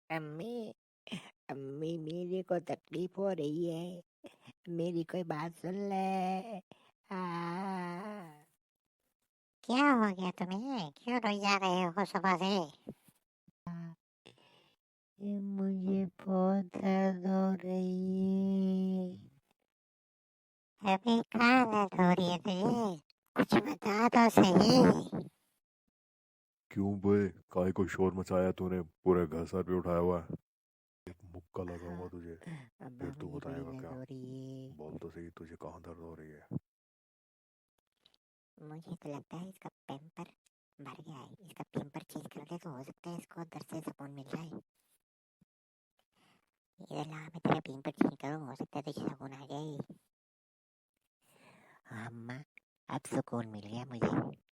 अम्मी, अम्मी मेरे को तकलीफ हो रही है, मेरी कोई बात सुन ले। आ, क्या हो गया तुम्हें? क्यों रोई जा रहे हो सुबह से? मुझे बहुत दर्द हो रही है। अभी कहाँ दर्द हो रही है तुझे? कुछ बता तो सही। क्यों बे, काय को शोर मचाया तूने? पूरे घर सर पे उठाया हुआ है। एक मुक्का लगाऊंगा तुझे, अब्बा फिर तू मुझे बड़ी बताएगा दर्द क्या। हो रही है। बोल तो सही, तुझे कहाँ दर्द हो रही है? मुझे तो लगता है इसका पैम्पर भर गया है। इसका पैम्पर चेंज कर दे तो हो सकता है इसको दर्द से सुकून मिल जाए। इधर ला, मैं तेरा पैम्पर चेंज करूँ, हो सकता है तुझे सुकून आ जाए। अम्मा, अब सुकून मिल गया मुझे।